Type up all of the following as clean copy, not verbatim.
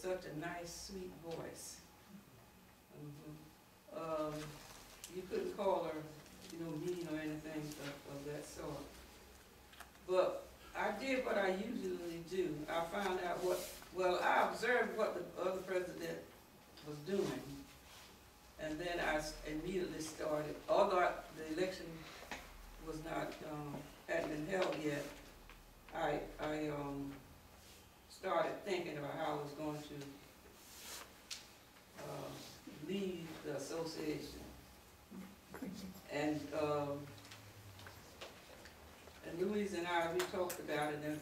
such a nice, sweet voice. You couldn't call her, mean or anything of that sort. But I did what I usually do. I found out I observed what the other president was doing. And then I immediately started, although the election was not, hadn't been held yet, I started thinking about how I was going to lead the association. And Louise and I, we talked about it, and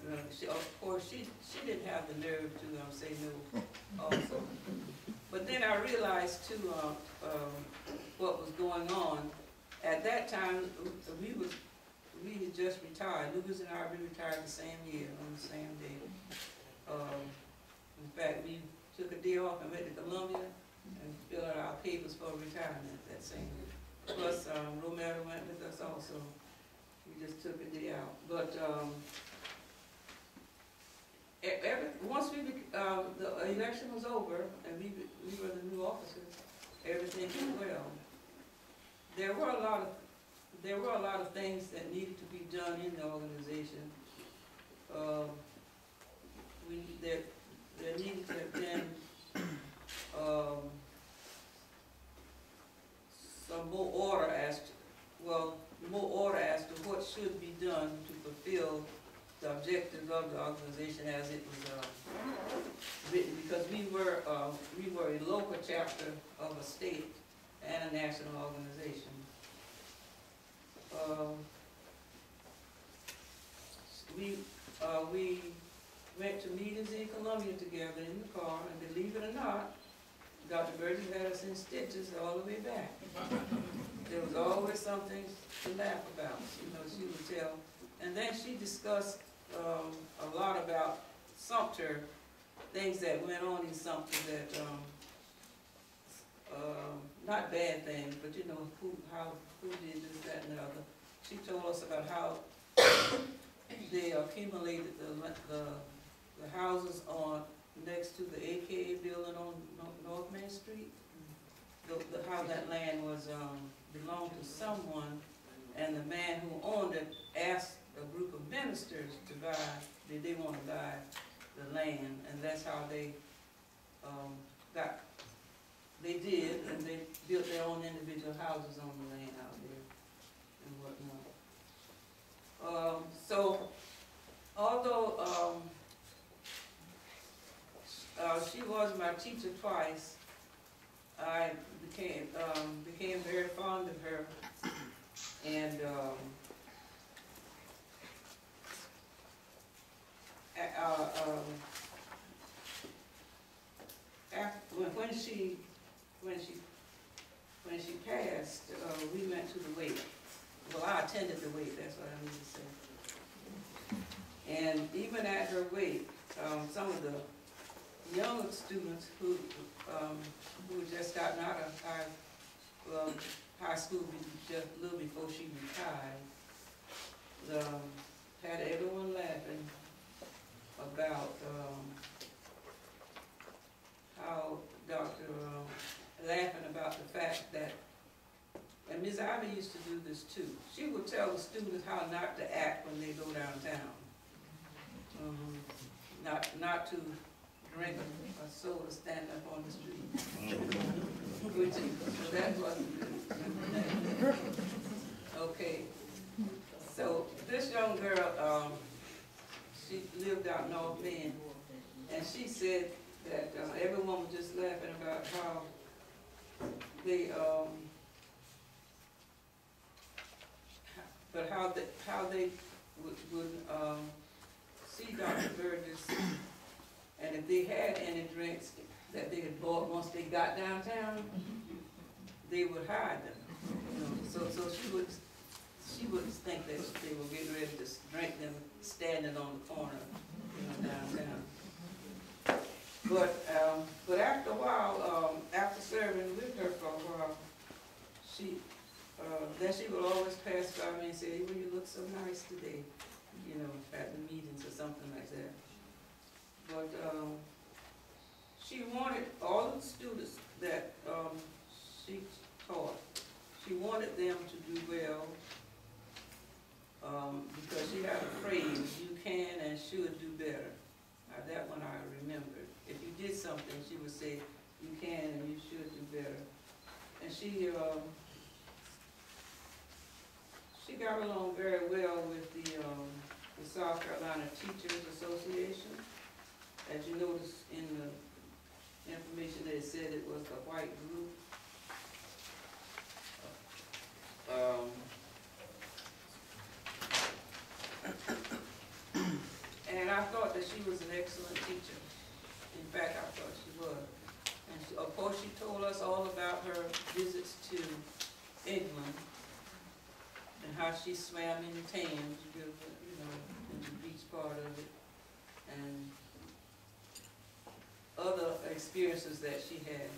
of course she didn't have the nerve to say no also. But then I realized too what was going on. At that time, we had just retired. Louise and I, we retired the same year, on the same day. In fact, we took a day off and went to Columbia and filled out our papers for retirement that same year. Plus, Romero went with us also. We just took a day out. But once the election was over and we were the new officers, everything went well. There were a lot of things that needed to be done in the organization. There needed to have been some more order as to what should be done to fulfill the objectives of the organization as it was written, because we were a local chapter of a state and a national organization. We went to meetings in Columbia together in the car, and believe it or not, Dr. Burgess had us in stitches all the way back. There was always something to laugh about, she would tell. And then she discussed a lot about Sumter, things that went on in Sumter that, not bad things, but how who did this, that, and the other. She told us about how they accumulated the houses next to the AKA building on North Main Street. How that land was belonged to someone, and the man who owned it asked a group of ministers to buy. Did they want to buy the land? And that's how they They did, and they built their own individual houses on the land out there and whatnot. So, although she was my teacher twice, I became very fond of her, and when she passed, we went to the wake. Well, I attended the wake. That's what I need to say. And even at her wake, some of the younger students who had just gotten out of high school just a little before she retired, had everyone laughing about how laughing about the fact that, and Ms. Ivy used to do this too. She would tell the students how not to act when they go downtown. Not to drink a soda, stand up on the street. That wasn't good. Okay. So this young girl, she lived out North Bend, and she said that everyone was just laughing about how they, how they would see Dr. Burgess, and if they had any drinks that they had bought once they got downtown, they would hide them. So she would think that they were getting ready to drink them standing on the corner, downtown. But after a while, after serving with her for a while, then she would always pass by me and say, "Well, you look so nice today," at the meetings or something like that. But she wanted all of the students that she taught, she wanted them to do well, because she had a phrase, you can and should do better. That one I remember. If you did something, she would say, you can and you should do better. And she got along very well with the South Carolina Teachers Association. As you notice in the information, they said it was a white group. And I thought that she was an excellent teacher. In fact, I thought she was. And she, of course, she told us all about her visits to England and how she swam in the Thames River, you know, in the beach part of it, and other experiences that she had.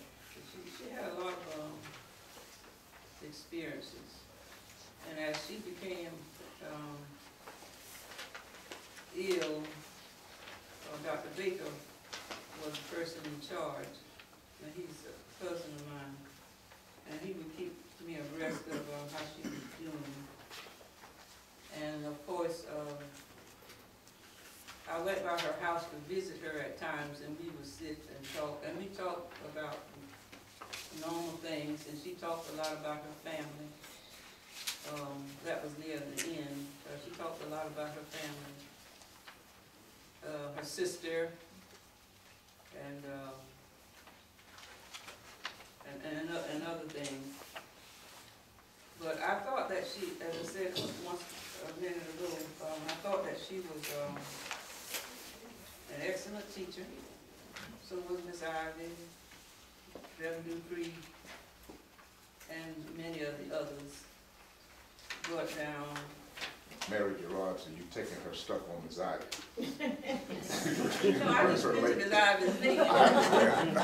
She had a lot of experiences. And as she became ill, Dr. Baker was the person in charge, and he's a cousin of mine, and he would keep me abreast of how she was doing. And of course, I went by her house to visit her at times, and we would sit and talk, and we talked about normal things, and she talked a lot about her family. That was near the end. She talked a lot about her family, her sister, and other things. But I thought that she, as I said once a minute ago, I thought that she was an excellent teacher. So was Miss Ivy, Reverend Dupree, and many of the others. But now, Mary Gerard, so you've taken her stuck on Miss Ivy. no, I just mentioned Miss Ivy's name. I understand.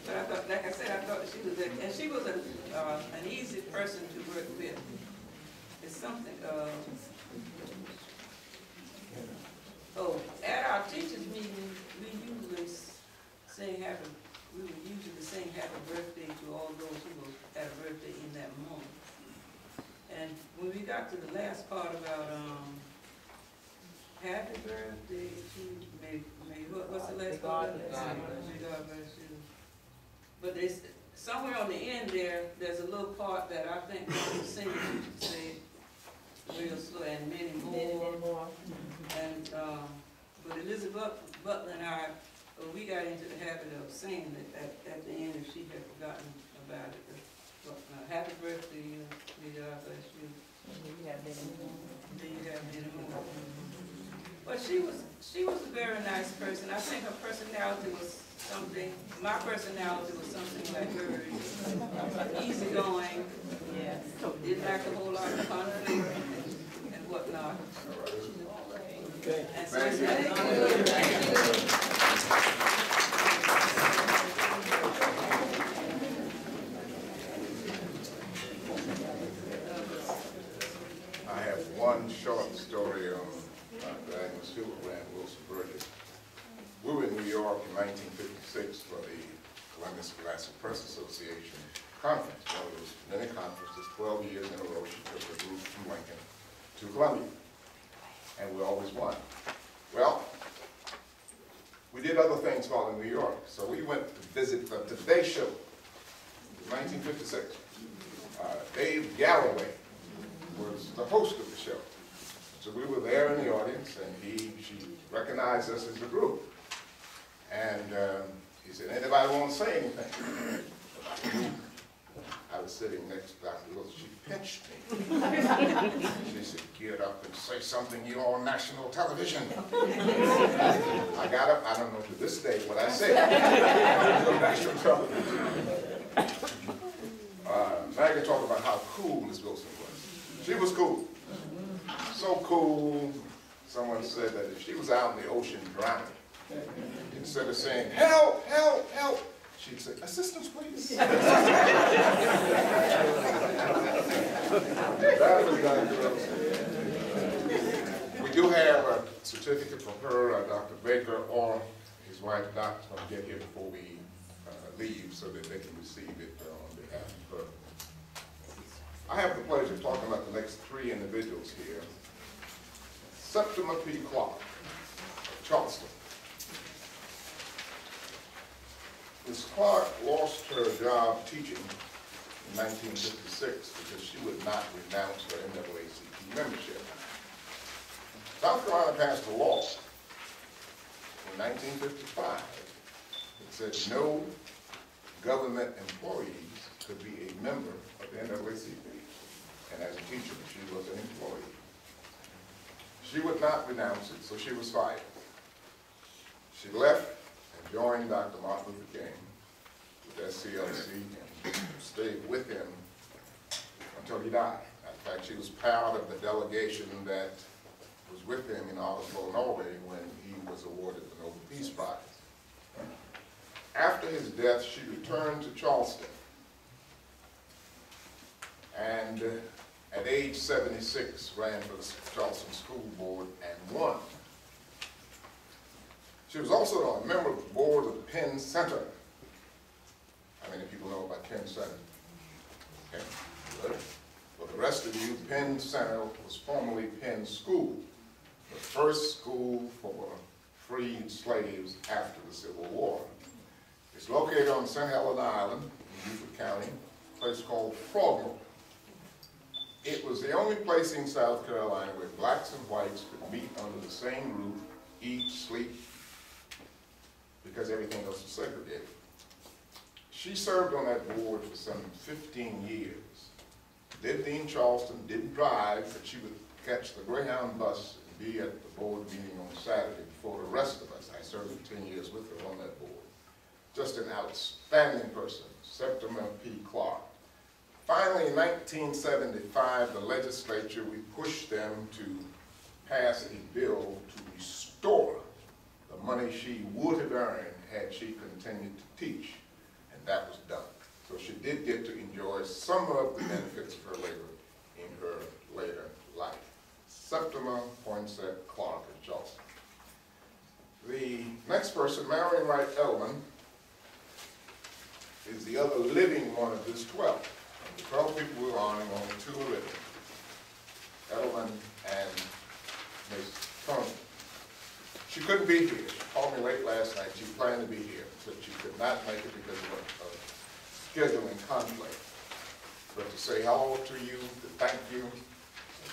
But I thought, like I said, I thought she was, and she was an easy person to work with. It's something. At our teachers' meeting, we usually sing happy. We would usually sing happy birthday to all those who had a birthday in that moment. And when we got to the last part about happy birthday to what's the last part? May God bless you. But there's somewhere on the end there's a little part that I think the singers used to say real slow, and many more. And but Elizabeth Butler and I, we got into the habit of saying it at the end if she had forgotten about it. Happy birthday, may God bless you. May you have many more. But she was a very nice person. I think her personality was something, my personality was something like hers. Easygoing, didn't like a whole lot of conflict and whatnot. And so I have one short story on Agnes Stewart and Wilson Burgess. We were in New York in 1956 for the Columbia Scholastic Press Association conference. One of those many conferences, 12 years in a row, she took a group from Lincoln to Columbia. And we always won. Well, we did other things while in New York. So we went to visit the Today Show in 1956. Dave Galloway was the host of the show. So we were there in the audience, and she recognized us as a group. And he said, anybody want to say anything? I was sitting next to Dr. Wilson. She pinched me. She said, get up and say something, you're on national television. I got up, I don't know to this day what I said. On national television. Now I can talk about how cool Miss Wilson was. She was cool. So cool, someone said that if she was out in the ocean drowning, instead of saying, help, help, help, she'd say, assistance, please. That was Dr. Wilson. We do have certificate for her, Dr. Baker or his wife, Doc's going to get here before we leave so that they can receive it on behalf of her. I have the pleasure of talking about the next three individuals here. Septima P. Clark of Charleston. Ms. Clark lost her job teaching in 1956 because she would not renounce her NAACP membership. South Carolina passed a law in 1955 that said no government employees could be a member of the NAACP. And as a teacher, she was an employee. She would not renounce it, so she was fired. She left and joined Dr. Martin Luther King with SCLC and stayed with him until he died. In fact, she was part of the delegation that was with him in Oslo, Norway, when he was awarded the Nobel Peace Prize. After his death, she returned to Charleston, and at age 76 ran for the Charleston School Board and won. She was also a member of the board of the Penn Center. How many people know about Penn Center? Okay, good. For the rest of you, Penn Center was formerly Penn School, the first school for freed slaves after the Civil War. It's located on St. Helena Island in Beaufort County, a place called Frogmore. It was the only place in South Carolina where blacks and whites could meet under the same roof, eat, sleep, because everything else was segregated. She served on that board for some 15 years. Lived in Charleston, didn't drive, but she would catch the Greyhound bus and be at the board meeting on Saturday before the rest of us. I served for 10 years with her on that board. Just an outstanding person, Septima P. Clark. Finally, in 1975, the legislature, we pushed them to pass a bill to restore the money she would have earned had she continued to teach, and that was done. So she did get to enjoy some of the benefits of her labor in her later life. Septima Poinsett Clark of Charleston. The next person, Marion Wright Edelman, is the other living one of this 12. The 12 people we were honoring, only 2 are living. Edelman and Ms. Tony. She couldn't be here. She called me late last night. She planned to be here, but she could not make it because of a scheduling conflict. But to say hello to you, to thank you, and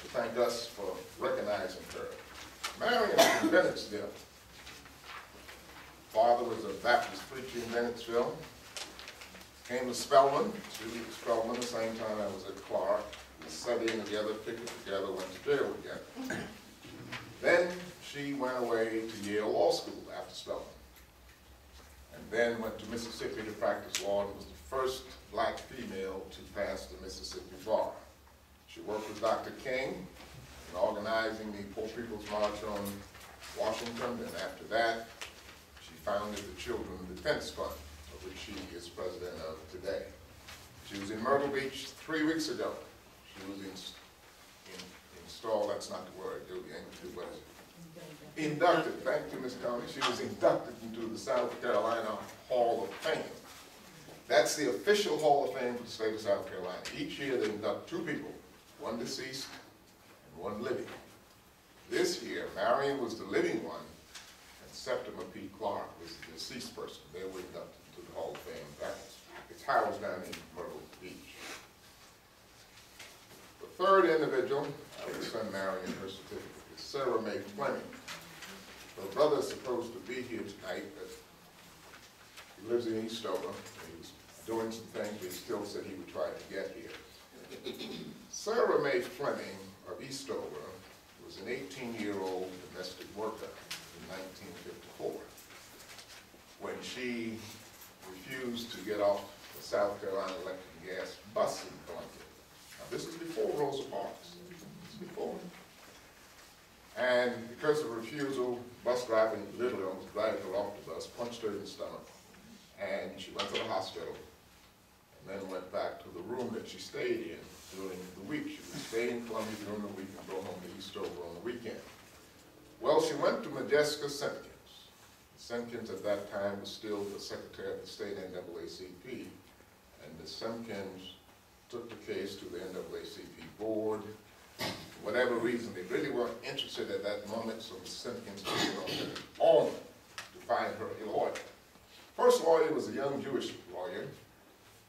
to thank us for recognizing her. Marion is from Bennettsville. Father was a Baptist preacher in Bennettsville. Came to Spelman. She was at Spelman the same time I was at Clark. We studied together, picked it together, went to jail together. Then she went away to Yale Law School after Spelman. And then went to Mississippi to practice law and was the first black female to pass the Mississippi bar. She worked with Dr. King in organizing the Poor People's March on Washington, and after that, she founded the Children's Defense Fund, of which she is president of today. She was in Myrtle Beach 3 weeks ago. She was installed, that's not the word, what is it? Inducted, thank you, Ms. Tony. She was inducted into the South Carolina Hall of Fame. That's the official Hall of Fame for the state of South Carolina. Each year they induct 2 people, one deceased and one living. This year, Marion was the living one, and Septima P. Clark was the deceased person. They were inducted to the Hall of Fame. It's housed down in Myrtle Beach. The third individual, I will send Marion her certificate, is Sarah Mae Fleming. Her brother is supposed to be here tonight, but he lives in Eastover. He was doing some things, but he still said he would try to get here. Sarah Mae Fleming of Eastover was an 18-year-old domestic worker in 1954 when she refused to get off the South Carolina electric gas bus in Columbia. Now, this is before Rosa Parks. This is before. And because of refusal, bus driver literally almost dragged her off the bus, punched her in the stomach, and she went to the hospital, and then went back to the room that she stayed in during the week. She would stay in Columbia during the week and go home to Eastover on the weekend. Well, she went to Majeska Simpkins. Simpkins at that time was still the Secretary of the State NAACP, and Ms. Simpkins took the case to the NAACP board. For whatever reason, they really weren't interested at that moment, so Ms. Simpkins took it on to find her a lawyer. First lawyer was a young Jewish lawyer.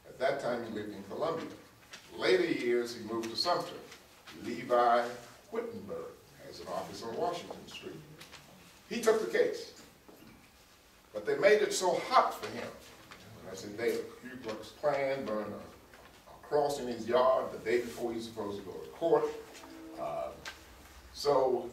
At that time, he lived in Columbia. Later years, he moved to Sumter. Levi Wittenberg has an office on Washington Street. He took the case. But they made it so hot for him. And I said, the Ku Klux Klan burned a cross in his yard the day before he was supposed to go to court. So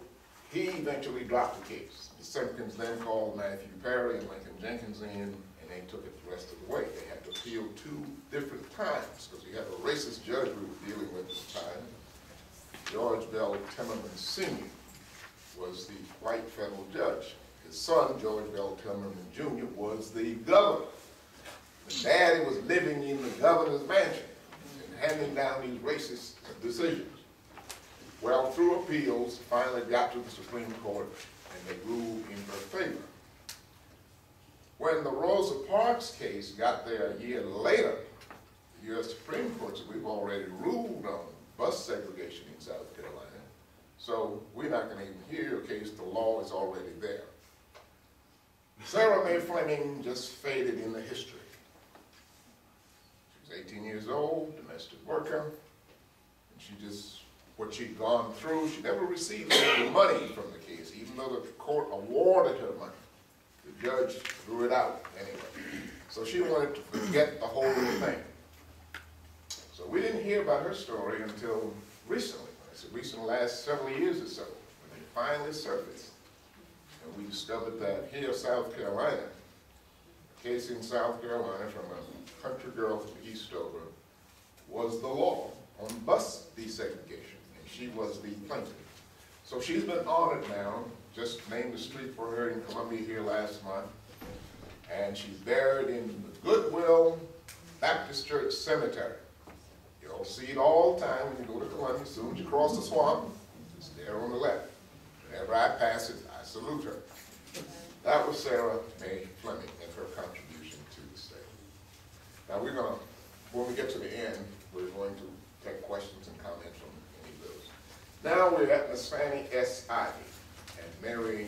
he eventually dropped the case. The Simpkins then called Matthew Perry and Lincoln Jenkins in, and they took it the rest of the way. They had to appeal 2 different times, because we had a racist judge we were dealing with at the time. George Bell Timmerman Sr. was the white federal judge. His son, George Bell Timmerman Jr., was the governor. The daddy was living in the governor's mansion and handing down these racist decisions. Well, through appeals, finally got to the Supreme Court, and they ruled in her favor. When the Rosa Parks case got there a year later, the U.S. Supreme Court said, we've already ruled on bus segregation in South Carolina, so we're not going to even hear your case. The law is already there. Sarah Mae Fleming just faded into history. She was 18 years old, domestic worker, and she just, what she'd gone through, she never received any money from the case, even though the court awarded her money. The judge threw it out anyway. So she wanted to forget the whole thing. So we didn't hear about her story until recently. I said recent, last several years or so, when they finally surfaced. And we discovered that here in South Carolina, a case in South Carolina from a country girl from Eastover, was the law on bus desegregation, and she was the plaintiff. So she's been honored now, just named a street for her in Columbia here last month, and she's buried in the Goodwill Baptist Church Cemetery. You'll see it all the time when you go to Columbia. As soon as you cross the swamp, it's there on the left. Whenever I pass it, I salute her. That was Sarah Mae Fleming and her contribution to the state. Now we're going to, when we get to the end, we're going to take questions and comments from any of those. Now we're at Ms. Fannie S. Ivey, and Mary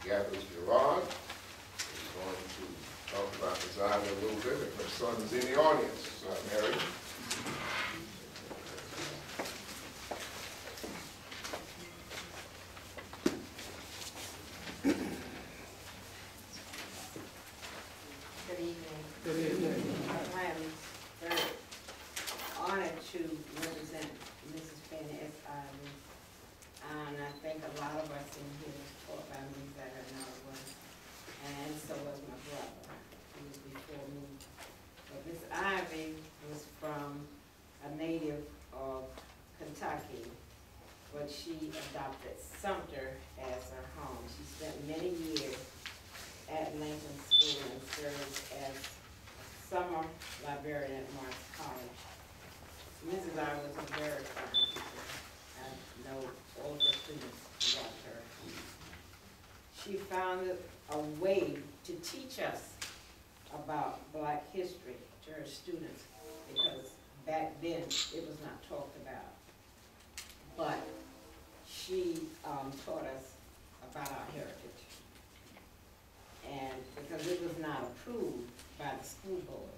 Gathers Gerard is going to talk about Ms. Ivey a little bit, and her son is in the audience. Mary. Good evening. I am very honored to represent Mrs. Fannie S. Ivey, and I think a lot of us in here was taught by me that I know was, and so was my brother, who was before me. But Miss Ivey was from a native of Kentucky, but she adopted Sumter as her home. She spent many years at Lincoln School and served as summer librarian at Morris College. Mrs. I was a very fine teacher. I know all the students loved her. She found a way to teach us about Black history to her students, because back then it was not talked about. But she taught us about our heritage. And because it was not approved by the school board.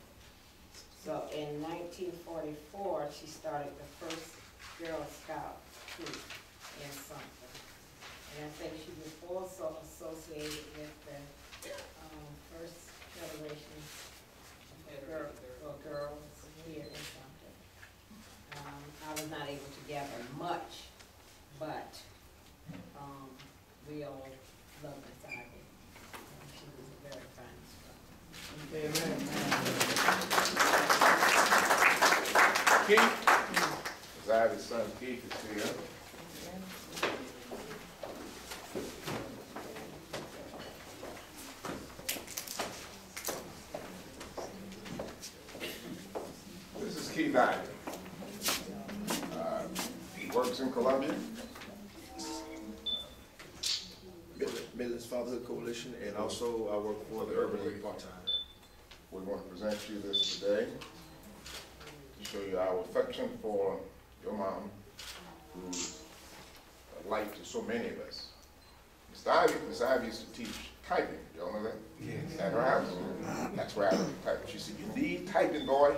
So in 1944, she started the first Girl Scout troop in Sumter. And I think she was also associated with the first generation of girls here in Sumter. I was not able to gather much, but we all love Miss Ivey. She was a very fine instructor. Amen. Keith, Ms. Ivey's son Keith is here. This is Keith Ivey. He works in Columbia. Midlands Fatherhood Coalition, and also I work for the Urban League part-time. We want to present you this today to show you our affection for your mom, who's a light to so many of us. Miss Ivy used to teach typing. Y'all know that? Yes. At her house. That's where I learned typing. She said, "You need typing, boy.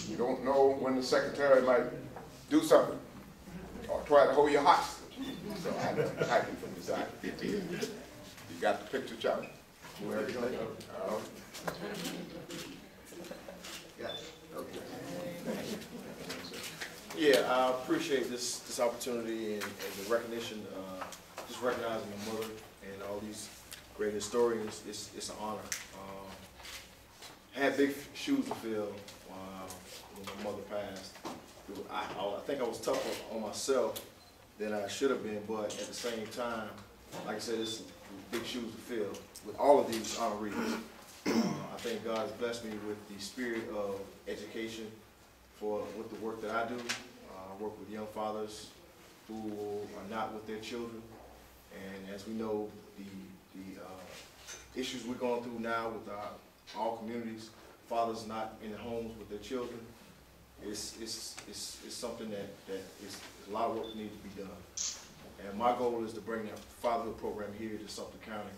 You don't know when the secretary might do something or try to hold you hostage." So I learned typing from Miss Ivy. You got the picture, Charlie? Where is it? Okay. Yeah, I appreciate this opportunity and the recognition, just recognizing my mother and all these great historians. It's an honor. I had big shoes to fill when my mother passed. I think I was tougher on myself than I should have been, but at the same time, like I said, it's big shoes to fill with all of these honorees. I think God has blessed me with the spirit of education with the work that I do. I work with young fathers who are not with their children, and as we know, the issues we're going through now with all communities, fathers not in the homes with their children, it's something that is a lot of work needs to be done. And my goal is to bring that fatherhood program here to Sumter County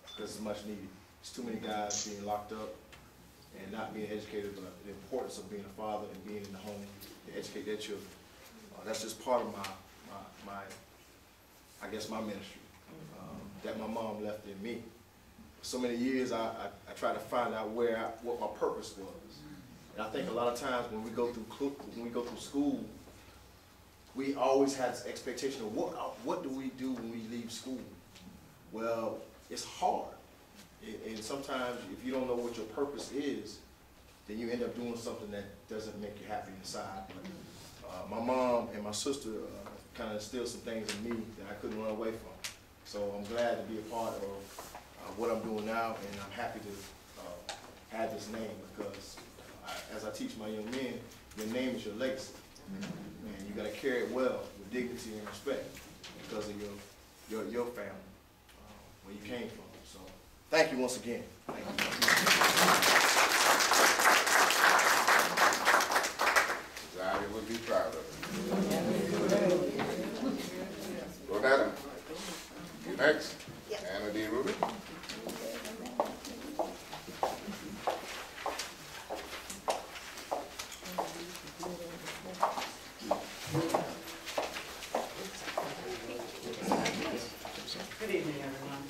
because it's much needed. There's too many guys being locked up and not being educated, but the importance of being a father and being in the home to educate their children. That's just part of my I guess my ministry that my mom left in me. For so many years, I tried to find out what my purpose was. And I think a lot of times when we go through school, we always have this expectation of what do we do when we leave school? Well, it's hard. And sometimes if you don't know what your purpose is, then you end up doing something that doesn't make you happy inside. But, my mom and my sister kind of instilled some things in me that I couldn't run away from. So I'm glad to be a part of what I'm doing now, and I'm happy to have this name because as I teach my young men, your name is your legacy. And you got to carry it well with dignity and respect because of your family, where you came from. So thank you once again. Thank you. Ivy would be proud of it. Ronetta, you next. Yes. Anna D. Rubin. Good evening, everyone.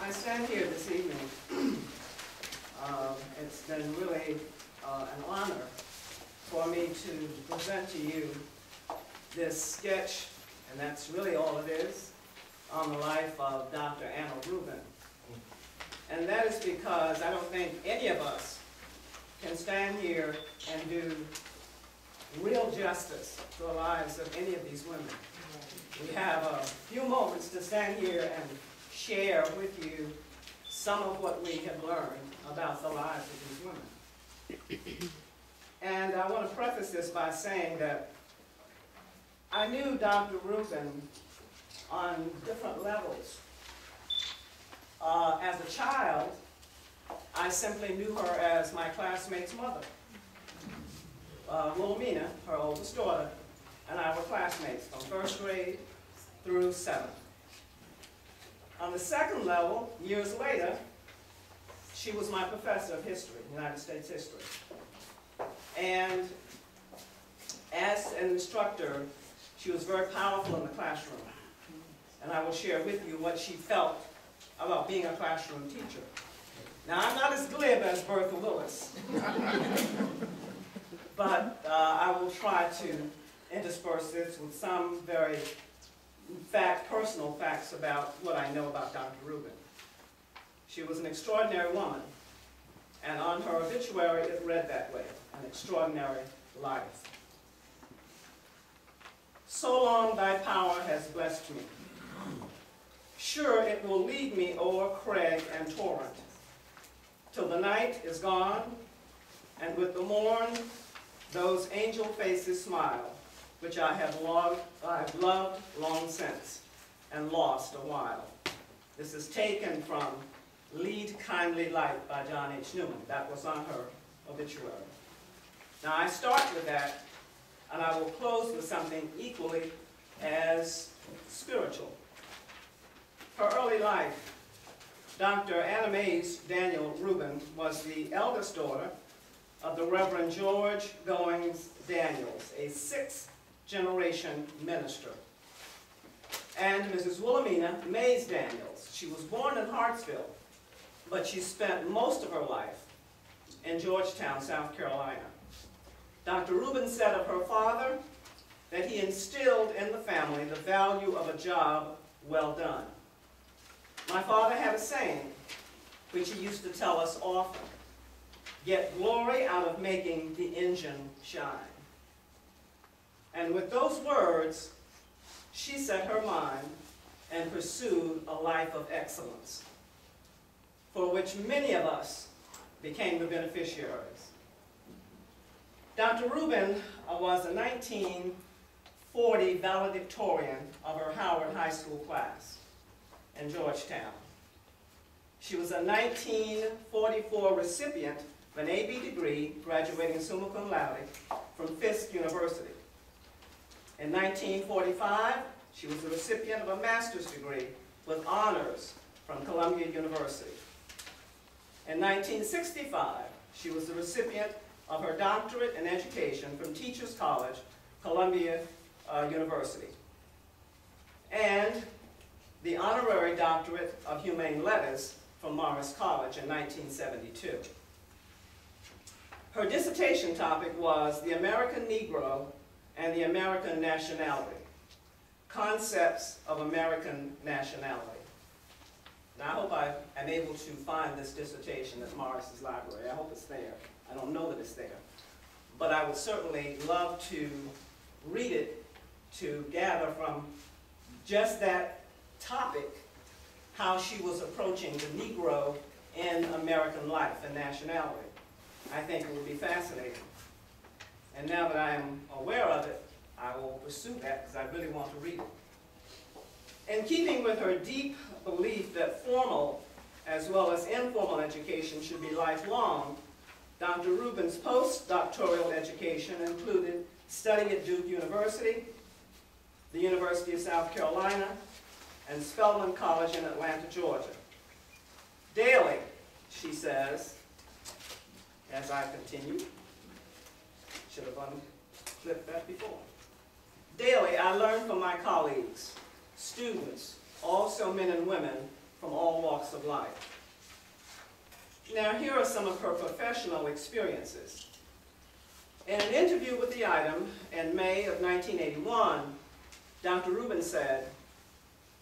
I stand here this evening. It's been really an honor for me to present to you this sketch, and that's really all it is, on the life of Dr. Anna Rubin. And that is because I don't think any of us can stand here and do real justice to the lives of any of these women. We have a few moments to stand here and share with you some of what we have learned about the lives of these women. And I want to preface this by saying that I knew Dr. Rubin on different levels. As a child, I simply knew her as my classmate's mother. Wilhelmina, her oldest daughter, and I were classmates from first grade through 7th. On the second level, years later, she was my professor of history, United States history. And as an instructor, she was very powerful in the classroom. And I will share with you what she felt about being a classroom teacher. Now, I'm not as glib as Bertha Willis, but I will try to intersperse this with some very personal facts about what I know about Dr. Rubin. She was an extraordinary woman, and on her obituary it read that way, an extraordinary life. So long thy power has blessed me. Sure it will lead me o'er crag and torrent, till the night is gone, and with the morn those angel faces smile, which I've loved long since and lost a while. This is taken from Lead Kindly Light by John H. Newman. That was on her obituary. Now I start with that, and I will close with something equally as spiritual. Her early life, Dr. Anna Mays Daniel Rubin was the eldest daughter of the Reverend George Goings Daniels, a sixth-generation minister, and Mrs. Wilhelmina Mays Daniels. She was born in Hartsville, but she spent most of her life in Georgetown, South Carolina. Dr. Rubin said of her father that he instilled in the family the value of a job well done. My father had a saying, which he used to tell us often: get glory out of making the engine shine. And with those words, she set her mind and pursued a life of excellence, for which many of us became the beneficiaries. Dr. Rubin was a 1940 valedictorian of her Howard High School class in Georgetown. She was a 1944 recipient of an AB degree, graduating summa cum laude from Fisk University. In 1945, she was the recipient of a master's degree with honors from Columbia University. In 1965, she was the recipient of her doctorate in education from Teachers College, Columbia University, and the honorary doctorate of humane letters from Morris College in 1972. Her dissertation topic was the American Negro and the American Nationality, Concepts of American Nationality. Now, I hope I am able to find this dissertation at Morris's library. I hope it's there. I don't know that it's there. But I would certainly love to read it to gather from just that topic how she was approaching the Negro in American life and nationality. I think it would be fascinating. And now that I am aware of it, I will pursue that because I really want to read it. In keeping with her deep belief that formal as well as informal education should be lifelong, Dr. Rubin's postdoctoral education included study at Duke University, the University of South Carolina, and Spelman College in Atlanta, Georgia. Daily, she says, as I continue, should have unclipped that before. Daily, I learn from my colleagues, students, also men and women from all walks of life. Now, here are some of her professional experiences. In an interview with the item in May of 1981, Dr. Rubin said,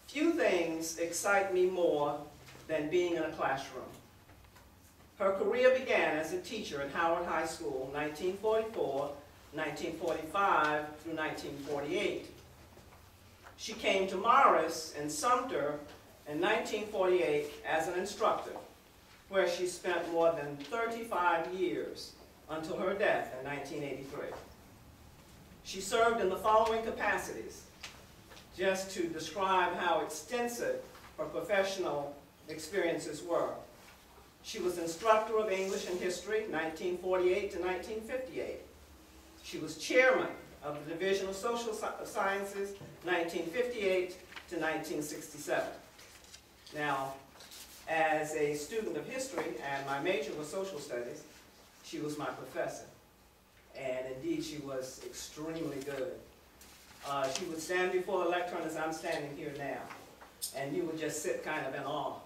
"Few things excite me more than being in a classroom." Her career began as a teacher at Howard High School, 1944, 1945 through 1948. She came to Morris in Sumter in 1948 as an instructor, where she spent more than 35 years until her death in 1983. She served in the following capacities, just to describe how extensive her professional experiences were. She was instructor of English and History, 1948 to 1958. She was chairman of the Division of Social Sciences, 1958 to 1967. Now, as a student of history, and my major was social studies, she was my professor. And indeed, she was extremely good. She would stand before the lectern as I'm standing here now, and you would just sit kind of in awe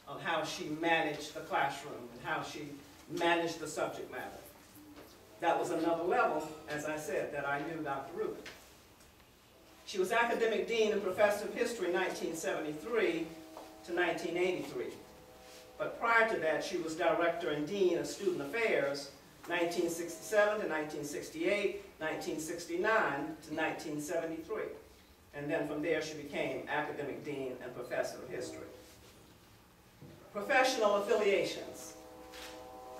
of how she managed the classroom and how she managed the subject matter. That was another level, as I said, that I knew Dr. Rubin. She was academic dean and professor of history 1973 to 1983. But prior to that, she was director and dean of student affairs 1967 to 1968, 1969 to 1973. And then from there, she became academic dean and professor of history. Professional affiliations,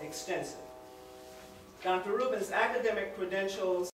extensive. Dr. Rubin's academic credentials